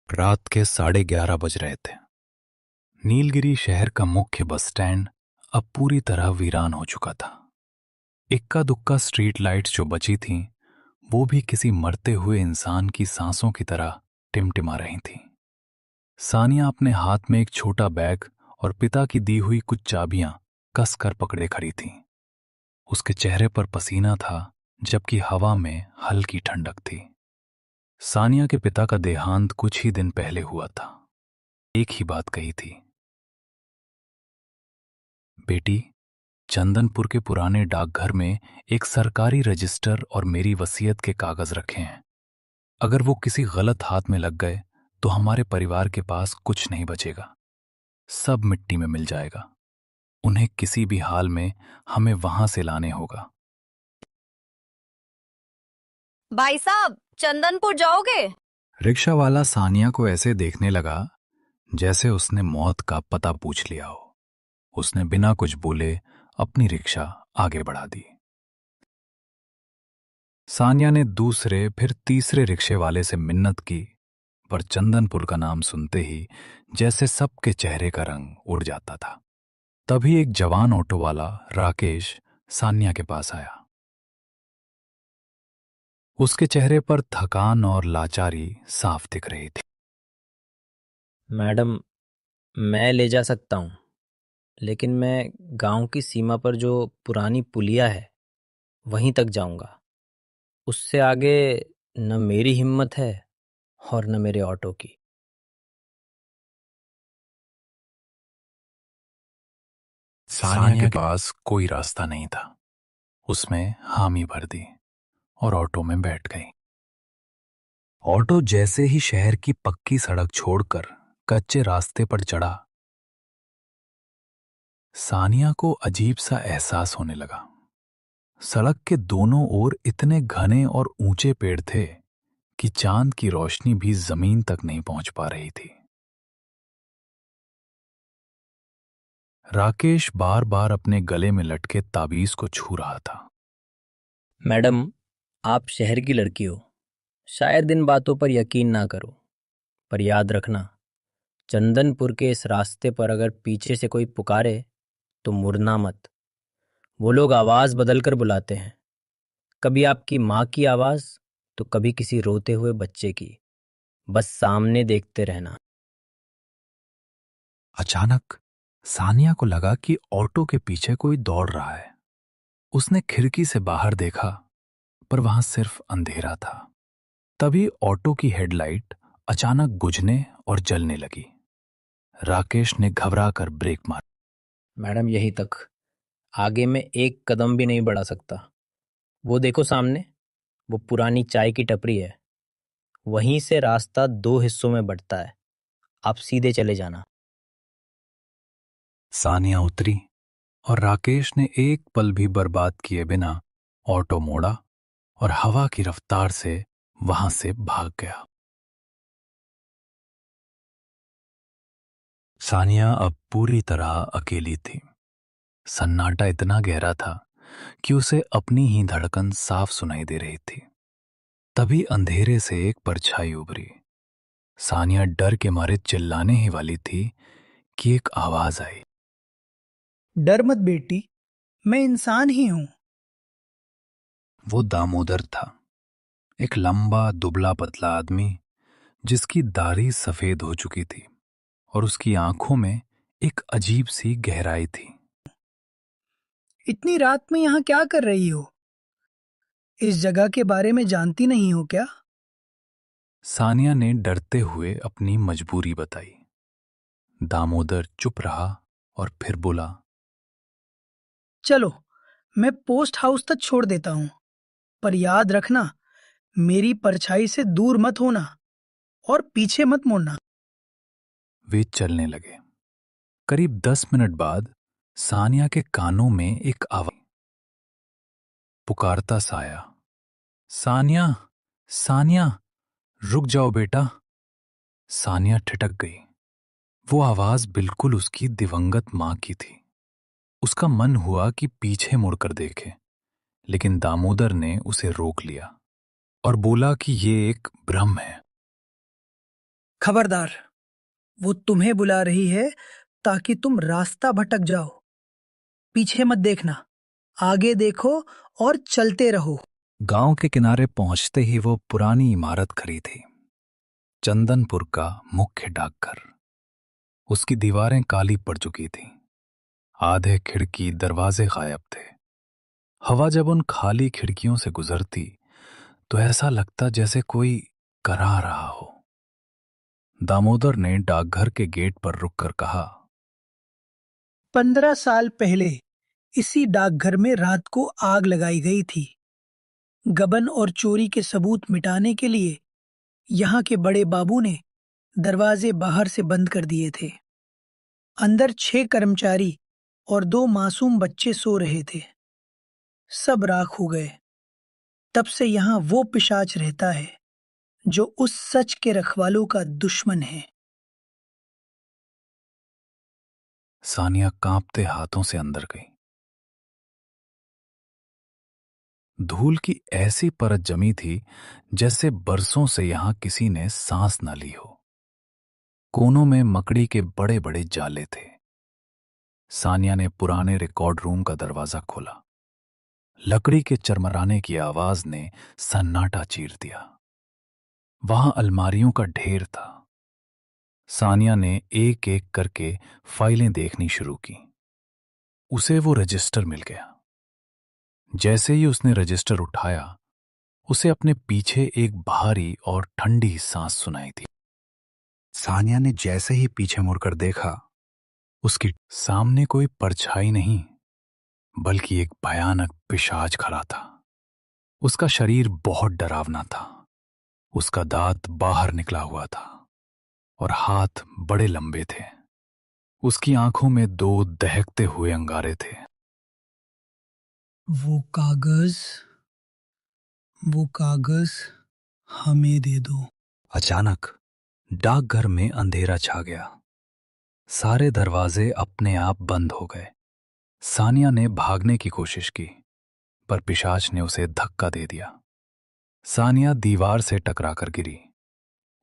रात के 11:30 बज रहे थे। नीलगिरी शहर का मुख्य बस स्टैंड अब पूरी तरह वीरान हो चुका था। इक्का दुक्का स्ट्रीट लाइट्स जो बची थीं, वो भी किसी मरते हुए इंसान की सांसों की तरह टिमटिमा रही थीं। सानिया अपने हाथ में एक छोटा बैग और पिता की दी हुई कुछ चाबियां कसकर पकड़े खड़ी थी। उसके चेहरे पर पसीना था, जबकि हवा में हल्की ठंडक थी। सानिया के पिता का देहांत कुछ ही दिन पहले हुआ था। एक ही बात कही थी, बेटी, चंदनपुर के पुराने डाकघर में एक सरकारी रजिस्टर और मेरी वसीयत के कागज रखे हैं। अगर वो किसी गलत हाथ में लग गए तो हमारे परिवार के पास कुछ नहीं बचेगा। सब मिट्टी में मिल जाएगा। उन्हें किसी भी हाल में हमें वहां से लाने होगा। भाई साहब, चंदनपुर जाओगे? रिक्शा वाला सानिया को ऐसे देखने लगा जैसे उसने मौत का पता पूछ लिया हो। उसने बिना कुछ बोले अपनी रिक्शा आगे बढ़ा दी। सानिया ने दूसरे फिर तीसरे रिक्शे वाले से मिन्नत की, पर चंदनपुर का नाम सुनते ही जैसे सबके चेहरे का रंग उड़ जाता था। तभी एक जवान ऑटो वाला राकेश सानिया के पास आया। उसके चेहरे पर थकान और लाचारी साफ दिख रही थी। मैडम, मैं ले जा सकता हूँ, लेकिन मैं गांव की सीमा पर जो पुरानी पुलिया है वहीं तक जाऊंगा। उससे आगे न मेरी हिम्मत है और न मेरे ऑटो की। सानिया के पास कोई रास्ता नहीं था। उसमें हामी भर दी और ऑटो में बैठ गई। ऑटो जैसे ही शहर की पक्की सड़क छोड़कर कच्चे रास्ते पर चढ़ा, सानिया को अजीब सा एहसास होने लगा। सड़क के दोनों ओर इतने घने और ऊंचे पेड़ थे कि चांद की रोशनी भी जमीन तक नहीं पहुंच पा रही थी। राकेश बार बार अपने गले में लटके ताबीज को छू रहा था। मैडम, आप शहर की लड़की हो, शायद इन बातों पर यकीन ना करो, पर याद रखना, चंदनपुर के इस रास्ते पर अगर पीछे से कोई पुकारे तो मुड़ना मत। वो लोग आवाज बदल कर बुलाते हैं, कभी आपकी माँ की आवाज तो कभी किसी रोते हुए बच्चे की। बस सामने देखते रहना। अचानक सानिया को लगा कि ऑटो के पीछे कोई दौड़ रहा है। उसने खिड़की से बाहर देखा, पर वहां सिर्फ अंधेरा था। तभी ऑटो की हेडलाइट अचानक बुझने और जलने लगी। राकेश ने घबरा कर ब्रेक मारा। मैडम, यहीं तक, आगे मैं एक कदम भी नहीं बढ़ा सकता। वो देखो सामने, वो पुरानी चाय की टपरी है। वहीं से रास्ता दो हिस्सों में बंटता है। आप सीधे चले जाना। सानिया उतरी और राकेश ने एक पल भी बर्बाद किए बिना ऑटो मोड़ा और हवा की रफ्तार से वहां से भाग गया। सानिया अब पूरी तरह अकेली थी। सन्नाटा इतना गहरा था कि उसे अपनी ही धड़कन साफ सुनाई दे रही थी। तभी अंधेरे से एक परछाई उभरी। सानिया डर के मारे चिल्लाने ही वाली थी कि एक आवाज आई। डर मत बेटी, मैं इंसान ही हूं। वो दामोदर था, एक लंबा दुबला पतला आदमी जिसकी दाढ़ी सफेद हो चुकी थी और उसकी आंखों में एक अजीब सी गहराई थी। इतनी रात में यहाँ क्या कर रही हो? इस जगह के बारे में जानती नहीं हो क्या? सानिया ने डरते हुए अपनी मजबूरी बताई। दामोदर चुप रहा और फिर बोला, चलो, मैं पोस्ट हाउस तक छोड़ देता हूँ, पर याद रखना, मेरी परछाई से दूर मत होना और पीछे मत मुड़ना। वे चलने लगे। करीब 10 मिनट बाद सानिया के कानों में एक आवाज पुकारता सा आया, सानिया, सानिया, रुक जाओ बेटा। सानिया ठिठक गई। वो आवाज बिल्कुल उसकी दिवंगत मां की थी। उसका मन हुआ कि पीछे मुड़कर देखे, लेकिन दामोदर ने उसे रोक लिया और बोला कि ये एक भ्रम है। खबरदार, वो तुम्हें बुला रही है ताकि तुम रास्ता भटक जाओ। पीछे मत देखना, आगे देखो और चलते रहो। गांव के किनारे पहुंचते ही वो पुरानी इमारत खड़ी थी, चंदनपुर का मुख्य डाकघर। उसकी दीवारें काली पड़ चुकी थीं, आधे खिड़की दरवाजे गायब थे। हवा जब उन खाली खिड़कियों से गुजरती तो ऐसा लगता जैसे कोई करा रहा हो। दामोदर ने डाकघर के गेट पर रुककर कहा, 15 साल पहले इसी डाकघर में रात को आग लगाई गई थी। गबन और चोरी के सबूत मिटाने के लिए यहाँ के बड़े बाबू ने दरवाजे बाहर से बंद कर दिए थे। अंदर 6 कर्मचारी और 2 मासूम बच्चे सो रहे थे। सब राख हो गए। तब से यहाँ वो पिशाच रहता है जो उस सच के रखवालों का दुश्मन है। सानिया कांपते हाथों से अंदर गई। धूल की ऐसी परत जमी थी जैसे बरसों से यहां किसी ने सांस न ली हो। कोनों में मकड़ी के बड़े बड़े जाले थे। सानिया ने पुराने रिकॉर्ड रूम का दरवाजा खोला। लकड़ी के चरमराने की आवाज ने सन्नाटा चीर दिया। वहां अलमारियों का ढेर था। सानिया ने एक एक करके फाइलें देखनी शुरू की। उसे वो रजिस्टर मिल गया। जैसे ही उसने रजिस्टर उठाया, उसे अपने पीछे एक भारी और ठंडी सांस सुनाई थी। सानिया ने जैसे ही पीछे मुड़कर देखा, उसकी सामने कोई परछाई नहीं, बल्कि एक भयानक पिशाच खड़ा था। उसका शरीर बहुत डरावना था। उसका दांत बाहर निकला हुआ था और हाथ बड़े लंबे थे। उसकी आंखों में 2 दहकते हुए अंगारे थे। वो कागज हमें दे दो। अचानक डाकघर में अंधेरा छा गया। सारे दरवाजे अपने आप बंद हो गए। सानिया ने भागने की कोशिश की, पर पिशाच ने उसे धक्का दे दिया। सानिया दीवार से टकराकर गिरी।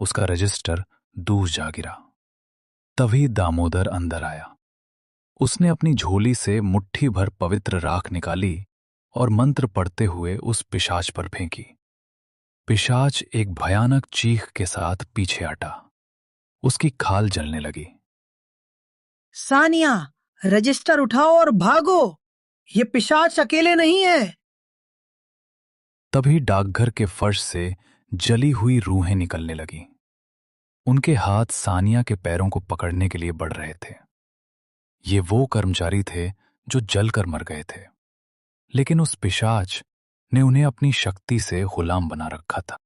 उसका रजिस्टर दूर जा गिरा। तभी दामोदर अंदर आया। उसने अपनी झोली से मुट्ठी भर पवित्र राख निकाली और मंत्र पढ़ते हुए उस पिशाच पर फेंकी। पिशाच एक भयानक चीख के साथ पीछे हटा। उसकी खाल जलने लगी। सानिया, रजिस्टर उठाओ और भागो। ये पिशाच अकेले नहीं है। तभी डाकघर के फर्श से जली हुई रूहें निकलने लगीं। उनके हाथ सानिया के पैरों को पकड़ने के लिए बढ़ रहे थे। ये वो कर्मचारी थे जो जलकर मर गए थे, लेकिन उस पिशाच ने उन्हें अपनी शक्ति से गुलाम बना रखा था।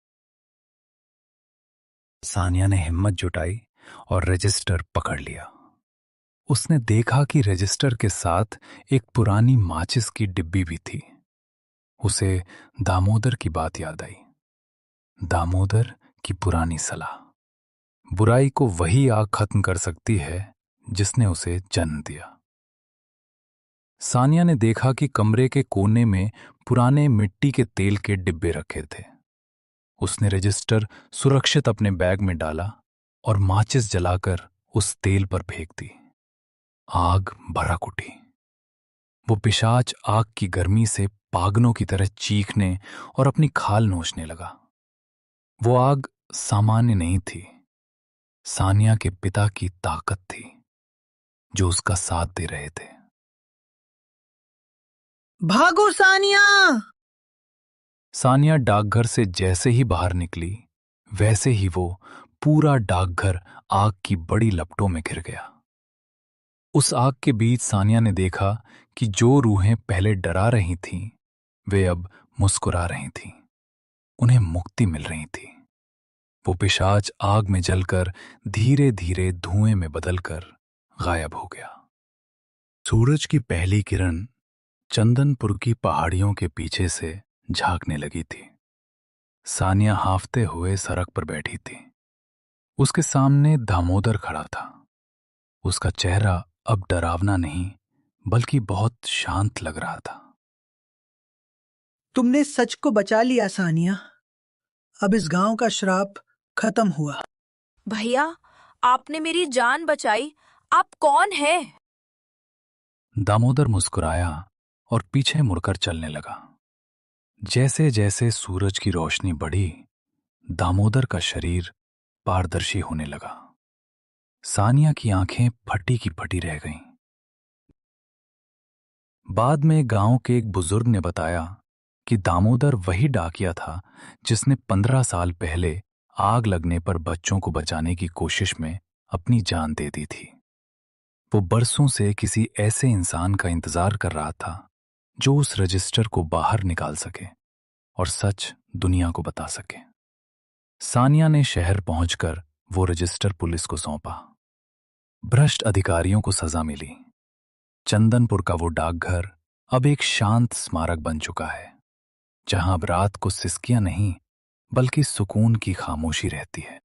सानिया ने हिम्मत जुटाई और रजिस्टर पकड़ लिया। उसने देखा कि रजिस्टर के साथ एक पुरानी माचिस की डिब्बी भी थी। उसे दामोदर की बात याद आई। दामोदर की पुरानी सलाह, बुराई को वही आग खत्म कर सकती है जिसने उसे जन्म दिया। सानिया ने देखा कि कमरे के कोने में पुराने मिट्टी के तेल के डिब्बे रखे थे। उसने रजिस्टर सुरक्षित अपने बैग में डाला और माचिस जलाकर उस तेल पर फेंक दी। आग भड़क उठी। वो पिशाच आग की गर्मी से पागलों की तरह चीखने और अपनी खाल नोचने लगा। वो आग सामान्य नहीं थी, सानिया के पिता की ताकत थी जो उसका साथ दे रहे थे। भागो सानिया! सानिया डाकघर से जैसे ही बाहर निकली, वैसे ही वो पूरा डाकघर आग की बड़ी लपटों में घिर गया। उस आग के बीच सानिया ने देखा कि जो रूहें पहले डरा रही थीं, वे अब मुस्कुरा रही थीं। उन्हें मुक्ति मिल रही थी। वो पिशाच आग में जलकर धीरे धीरे धुएं में बदलकर गायब हो गया। सूरज की पहली किरण चंदनपुर की पहाड़ियों के पीछे से झांकने लगी थी। सानिया हांफते हुए सड़क पर बैठी थी। उसके सामने दामोदर खड़ा था। उसका चेहरा अब डरावना नहीं, बल्कि बहुत शांत लग रहा था। तुमने सच को बचा लिया सानिया। अब इस गांव का श्राप खत्म हुआ। भैया, आपने मेरी जान बचाई। आप कौन है? दामोदर मुस्कुराया और पीछे मुड़कर चलने लगा। जैसे जैसे सूरज की रोशनी बढ़ी, दामोदर का शरीर पारदर्शी होने लगा। सानिया की आंखें फटी की फटी रह गईं। बाद में गांव के एक बुजुर्ग ने बताया कि दामोदर वही डाकिया था जिसने 15 साल पहले आग लगने पर बच्चों को बचाने की कोशिश में अपनी जान दे दी थी। वो बरसों से किसी ऐसे इंसान का इंतजार कर रहा था जो उस रजिस्टर को बाहर निकाल सके और सच दुनिया को बता सके। सानिया ने शहर पहुंचकर वो रजिस्टर पुलिस को सौंपा। भ्रष्ट अधिकारियों को सजा मिली। चंदनपुर का वो डाकघर अब एक शांत स्मारक बन चुका है, जहां अब रात को सिसकियां नहीं बल्कि सुकून की खामोशी रहती है।